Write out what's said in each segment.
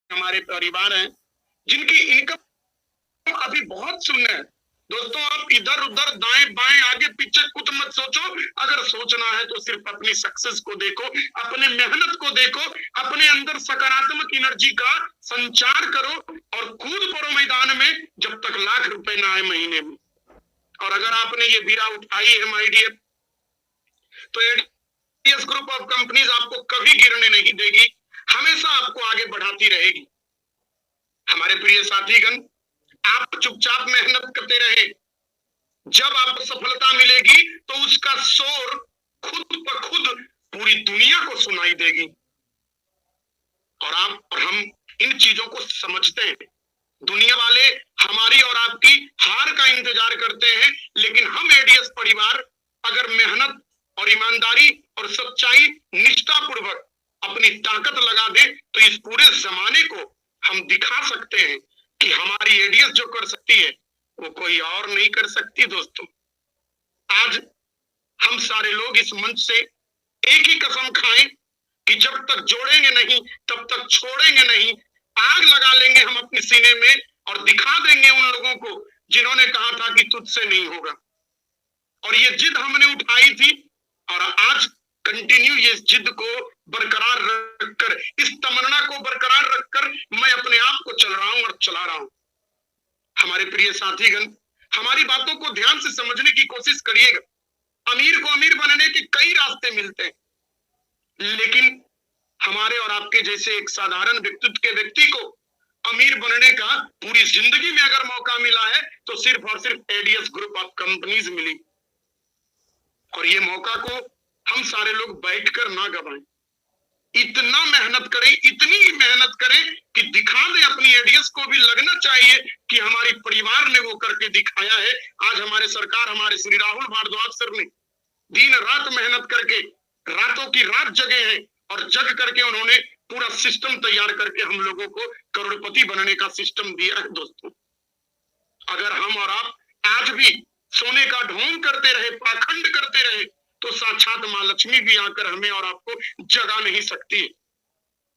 हमारे परिवार हैं जिनकी इनकम अभी बहुत शून्य है। दोस्तों, आप इधर उधर दाएं बाएं आगे पीछे कुछ मत सोचो। अगर सोचना है तो सिर्फ अपनी सक्सेस को देखो, अपने मेहनत को देखो, अपने अंदर सकारात्मक एनर्जी का संचार करो और कूद पड़ो मैदान में जब तक लाख रुपए ना आए महीने में। और अगर आपने ये बीड़ा उठाई है माय डियर, तो एडीएस ग्रुप ऑफ कंपनीज आपको कभी गिरने नहीं देगी, हमेशा आपको आगे बढ़ाती रहेगी। हमारे प्रिय साथीगण, आप चुपचाप मेहनत करते रहे। जब आपको सफलता मिलेगी तो उसका शोर खुद ब खुद पूरी दुनिया को सुनाई देगी। और आप और हम इन चीजों को समझते हैं। दुनिया वाले हमारी और आपकी हार का इंतजार करते हैं, लेकिन हम एडीएस परिवार अगर मेहनत और ईमानदारी और सच्चाई निष्ठा पूर्वक अपनी ताकत लगा दे तो इस पूरे जमाने को हम दिखा सकते हैं कि हमारी एडीएस जो कर सकती है वो कोई और नहीं कर सकती। दोस्तों, आज हम सारे लोग इस मंच से एक ही कसम खाएं कि जब तक जोड़ेंगे नहीं तब तक छोड़ेंगे नहीं। आग लगा लेंगे हम अपने सीने में और दिखा देंगे उन लोगों को जिन्होंने कहा था कि तुझसे नहीं होगा। और ये जिद हमने उठाई थी और आज कंटिन्यू ये जिद को बरकरार रखकर, इस तमन्ना को बरकरार रखकर मैं अपने आप को चल रहा हूं और चला रहा हूं। हमारे प्रिय साथीगण, हमारी बातों को ध्यान से समझने की कोशिश करिएगा। अमीर को अमीर बनने के कई रास्ते मिलते हैं, लेकिन हमारे और आपके जैसे एक साधारण व्यक्तित्व के व्यक्ति को अमीर बनने का पूरी जिंदगी में अगर मौका मिला है तो सिर्फ और सिर्फ एडीएस ग्रुप ऑफ कंपनीज मिली। और ये मौका को हम सारे लोग बैठकर ना गवाएं। इतना मेहनत करें, इतनी मेहनत करें कि दिखा दे अपनी एडीएस को भी लगना चाहिए कि हमारी परिवार ने वो करके दिखाया है। आज हमारे सरकार, हमारे श्री राहुल भारद्वाज सर ने दिन रात मेहनत करके, रातों की रात जगे हैं और जग करके उन्होंने पूरा सिस्टम तैयार करके हम लोगों को करोड़पति बनने का सिस्टम दिया है। दोस्तों, अगर हम और आप आज भी सोने का ढोंग करते रहे, पाखंड करते रहे, तो साक्षात मां लक्ष्मी भी आकर हमें और आपको जगा नहीं सकती।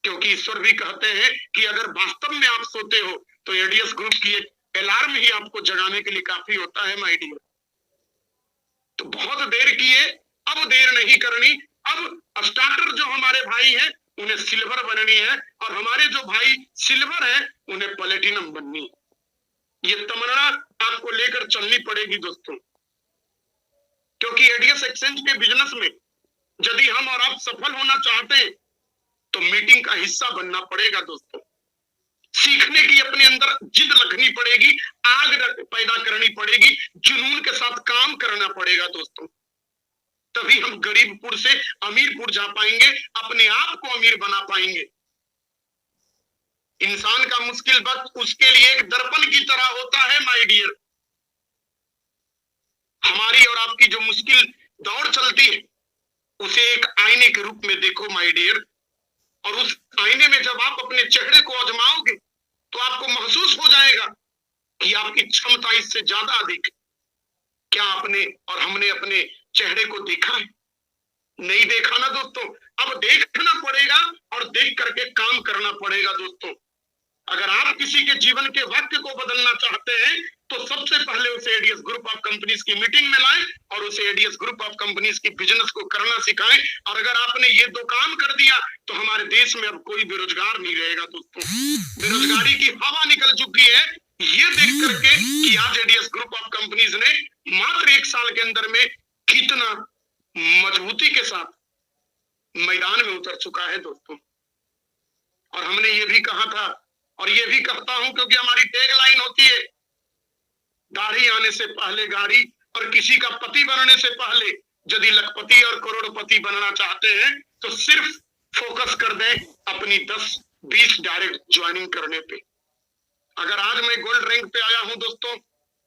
क्योंकि ईश्वर भी कहते हैं कि अगर वास्तव में आप सोते हो तो एडीएस ग्रुप की एक अलार्म ही आपको जगाने के लिए काफी होता है माय डियर। तो बहुत देर किए, अब देर नहीं करनी। अब स्टार्टर जो हमारे भाई हैं उन्हें सिल्वर बननी है और हमारे जो भाई सिल्वर है उन्हें प्लेटिनम बननी है। ये तमन्ना आपको लेकर चलनी पड़ेगी दोस्तों, क्योंकि एडीएस एक्सचेंज के बिजनेस में यदि हम और आप सफल होना चाहते हैं तो मीटिंग का हिस्सा बनना पड़ेगा। दोस्तों, सीखने की अपने अंदर जिद रखनी पड़ेगी, आग पैदा करनी पड़ेगी, जुनून के साथ काम करना पड़ेगा। दोस्तों, तभी हम गरीबपुर से अमीरपुर जा पाएंगे, अपने आप को अमीर बना पाएंगे। इंसान का मुश्किल वक्त उसके लिए एक दर्पण की तरह होता है माय डियर। हमारी और आपकी जो मुश्किल दौड़ चलती है उसे एक आईने के रूप में देखो माय डियर। और उस आईने में जब आप अपने चेहरे को आजमाओगे तो आपको महसूस हो जाएगा कि आपकी क्षमता इससे ज्यादा अधिक। क्या आपने और हमने अपने चेहरे को देखा है? नहीं देखा ना दोस्तों। अब देखना पड़ेगा और देख करके काम करना पड़ेगा। दोस्तों, अगर आप किसी के जीवन के वाक्य को बदलना चाहते हैं तो सबसे पहले उसे एडीएस ग्रुप ऑफ कंपनीज की मीटिंग में लाएं और उसे एडीएस ग्रुप ऑफ कंपनीज की बिजनेस को करना सिखाएं। और अगर आपने ये दो काम कर दिया तो हमारे देश में अब कोई बेरोजगार नहीं रहेगा। दोस्तों, बेरोजगारी की हवा निकल चुकी है ये देख करके कि आज एडीएस ग्रुप ऑफ कंपनीज ने मात्र 1 साल के अंदर में कितना मजबूती के साथ मैदान में उतर चुका है। दोस्तों, और हमने ये भी कहा था और ये भी कहता हूं क्योंकि हमारी टैगलाइन होती है, दाढ़ी आने से पहले गाड़ी और किसी का पति बनने से पहले यदि लखपति और करोड़पति बनना चाहते हैं तो सिर्फ फोकस कर दें अपनी 10-20 डायरेक्ट ज्वाइनिंग करने पे। अगर आज मैं गोल्ड रैंक पे आया हूं दोस्तों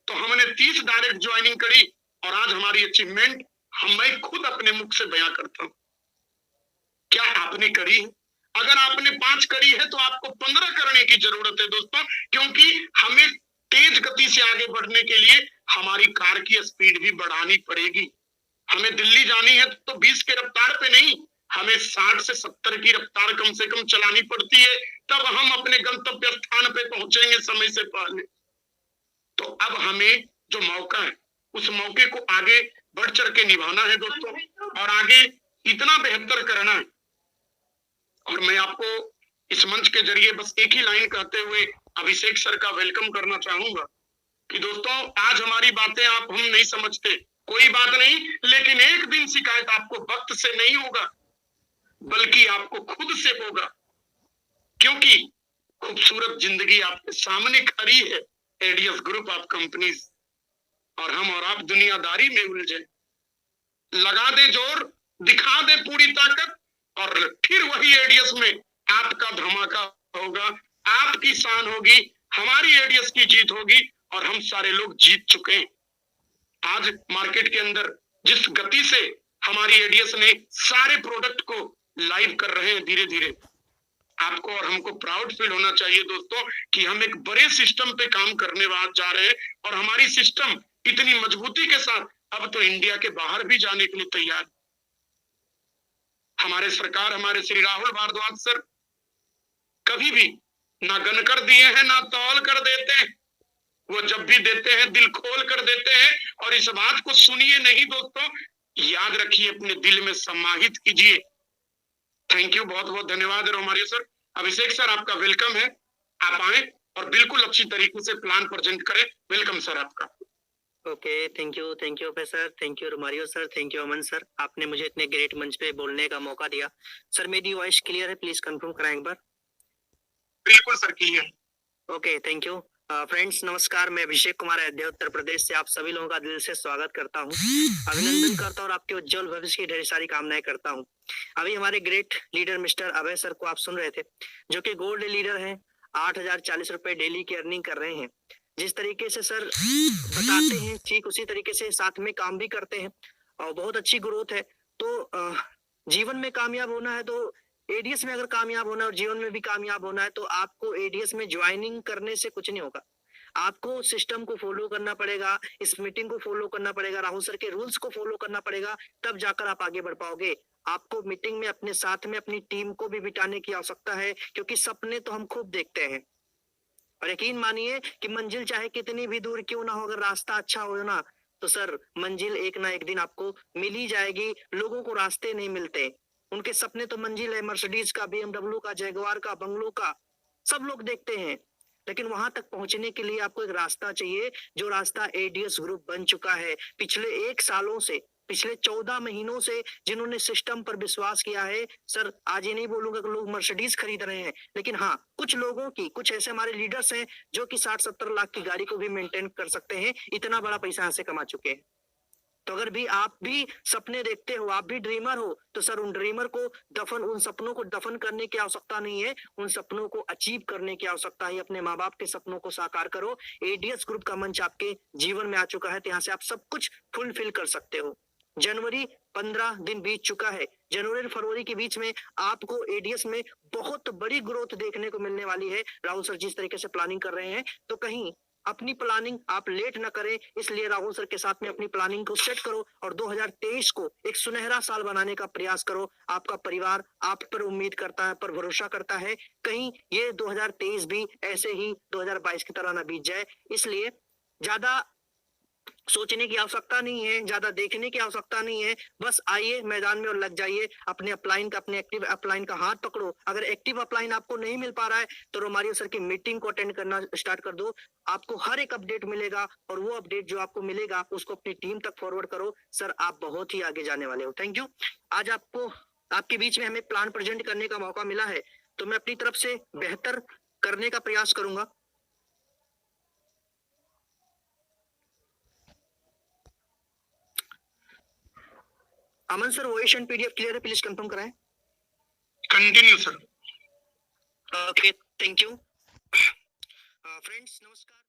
तो हमने 30 डायरेक्ट ज्वाइनिंग करी और आज हमारी अचीवमेंट मैं खुद अपने मुख से बयां करता हूं। क्या आपने करी है? अगर आपने 5 करी है तो आपको 15 करने की जरूरत है दोस्तों, क्योंकि हमें तेज गति से आगे बढ़ने के लिए हमारी कार की स्पीड भी बढ़ानी पड़ेगी। हमें दिल्ली जानी है तो 20 के रफ्तार पे नहीं, हमें 60 से 70 की रफ्तार कम से कम चलानी पड़ती है, तब हम अपने गंतव्य स्थान पे पहुंचेंगे समय से पहले। तो अब हमें जो मौका है, उस मौके को आगे बढ़ चढ़ के निभाना है दोस्तों, और आगे इतना बेहतर करना है। और मैं आपको इस मंच के जरिए बस एक ही लाइन कहते हुए अभिषेक सर का वेलकम करना चाहूंगा कि दोस्तों, आज हमारी बातें आप हम नहीं समझते, कोई बात नहीं, लेकिन एक दिन शिकायत आपको वक्त से नहीं होगा, बल्कि आपको खुद से होगा, क्योंकि खूबसूरत जिंदगी आपके सामने खड़ी है। एडीएस ग्रुप ऑफ कंपनीज, और हम और आप दुनियादारी में उलझे। लगा दे जोर, दिखा दे पूरी ताकत, और फिर वही एडीएस में आपका धमाका होगा, आपकी शान होगी, हमारी एडीएस की जीत होगी, और हम सारे लोग जीत चुके हैं। आज मार्केट के अंदर जिस गति से हमारी एडीएस ने सारे प्रोडक्ट को लाइव कर रहे हैं धीरे धीरे, आपको और हमको प्राउड फील होना चाहिए दोस्तों कि हम एक बड़े सिस्टम पे काम करने जा रहे हैं, और हमारी सिस्टम इतनी मजबूती के साथ अब तो इंडिया के बाहर भी जाने के लिए तैयार। हमारे सरकार, हमारे श्री राहुल भारद्वाज सर कभी भी ना गन कर दिए हैं, ना तौल कर देते हैं। वो जब भी देते हैं दिल खोल कर देते हैं, और इस बात को सुनिए नहीं दोस्तों, याद रखिए, अपने दिल में समाहित कीजिए। थैंक यू, बहुत बहुत धन्यवाद रोमारियो सर। अभिषेक सर, आपका वेलकम है, आप आए और बिल्कुल अच्छी तरीके से प्लान प्रेजेंट करें। वेलकम सर आपका। Okay, thank you professor, thank you Romario sir, thank you Aman sir, आपने मुझे इतने ग्रेट मंच पे बोलने का मौका दिया। सर मेरी वॉइस क्लियर है? प्लीज कंफर्म कराएं एक बार। बिल्कुल sir, clear. Okay, thank you. Friends नमस्कार, मैं अभिषेक कुमार अयोध्या उत्तर प्रदेश से आप सभी लोगों का दिल से स्वागत करता हूं, अभिनंदन करता हूं और आपके उज्जवल भविष्य की ढेर सारी कामनाएं करता हूं। अभी हमारे ग्रेट लीडर मिस्टर अभय सर को आप सुन रहे थे, जो कि गोल्ड लीडर हैं, 8,040 रुपए डेली की अर्निंग कर रहे हैं। जिस तरीके से सर बताते हैं ठीक उसी तरीके से साथ में काम भी करते हैं, और बहुत अच्छी ग्रोथ है। तो जीवन में कामयाब होना है तो एडीएस में अगर कामयाब होना है और जीवन में भी कामयाब होना है तो आपको एडीएस में ज्वाइनिंग करने से कुछ नहीं होगा। आपको सिस्टम को फॉलो करना पड़ेगा, इस मीटिंग को फॉलो करना पड़ेगा, राहुल सर के रूल्स को फॉलो करना पड़ेगा, तब जाकर आप आगे बढ़ पाओगे। आपको मीटिंग में अपने साथ में अपनी टीम को भी बिठाने की आवश्यकता है, क्योंकि सपने तो हम खूब देखते हैं, और यकीन मानिए कि मंजिल चाहे कितनी भी दूर क्यों ना हो, अगर रास्ता अच्छा हो ना तो सर मंजिल एक ना एक दिन आपको मिल ही जाएगी। लोगों को रास्ते नहीं मिलते, उनके सपने तो मंजिल है, मर्सिडीज का, बीएमडब्ल्यू का, जैगुआर का, बंगलों का, सब लोग देखते हैं। लेकिन वहां तक पहुंचने के लिए आपको एक रास्ता चाहिए, जो रास्ता एडीएस ग्रुप बन चुका है। पिछले 1 सालों से, पिछले 14 महीनों से जिन्होंने सिस्टम पर विश्वास किया है, सर आज ये नहीं बोलूंगा कि लोग मर्सिडीज खरीद रहे हैं, लेकिन हाँ कुछ लोगों की, कुछ ऐसे हमारे लीडर्स हैं जो कि 60-70 लाख की गाड़ी को भी मेंटेन कर सकते हैं, इतना बड़ा पैसा यहाँ से कमा चुके हैं। तो अगर भी आप भी सपने देखते हो, आप भी ड्रीमर हो, तो सर उन ड्रीमर को उन सपनों को दफन करने की आवश्यकता नहीं है, उन सपनों को अचीव करने की आवश्यकता है। अपने माँ बाप के सपनों को साकार करो। एडीएस ग्रुप का मंच आपके जीवन में आ चुका है, तो यहाँ से आप सब कुछ फुलफिल कर सकते हो। जनवरी 15 दिन बीत चुका है, जनवरी और फरवरी के बीच में आपको एडीएस में बहुत बड़ी ग्रोथ देखने को मिलने वाली है। राहुल सर जिस तरीके से प्लानिंग कर रहे हैं, तो कहीं अपनी प्लानिंग आप लेट ना करें, इसलिए राहुल सर के साथ में अपनी प्लानिंग को सेट करो और 2023 को एक सुनहरा साल बनाने का प्रयास करो। आपका परिवार आप पर उम्मीद करता है, पर भरोसा करता है, कहीं ये 2023 भी ऐसे ही 2022 की तरह ना बीत जाए। इसलिए ज्यादा सोचने की आवश्यकता नहीं है, ज्यादा देखने की आवश्यकता नहीं है, बस आइए मैदान में और लग जाइए। अपने अपलाइन का, अपने एक्टिव अपलाइन का हाथ पकड़ो। अगर एक्टिव अपलाइन आपको नहीं मिल पा रहा है तो रोमारियो सर की मीटिंग को अटेंड करना स्टार्ट कर दो, आपको हर एक अपडेट मिलेगा, और वो अपडेट जो आपको मिलेगा उसको अपनी टीम तक फॉरवर्ड करो। सर आप बहुत ही आगे जाने वाले हो। Thank you. आज आपको आपके बीच में हमें प्लान प्रेजेंट करने का मौका मिला है, तो मैं अपनी तरफ से बेहतर करने का प्रयास करूंगा। Aman sir voice and PDF clear है? प्लीज कंफर्म कराएं। Continue sir. Okay, thank you. Friends नमस्कार।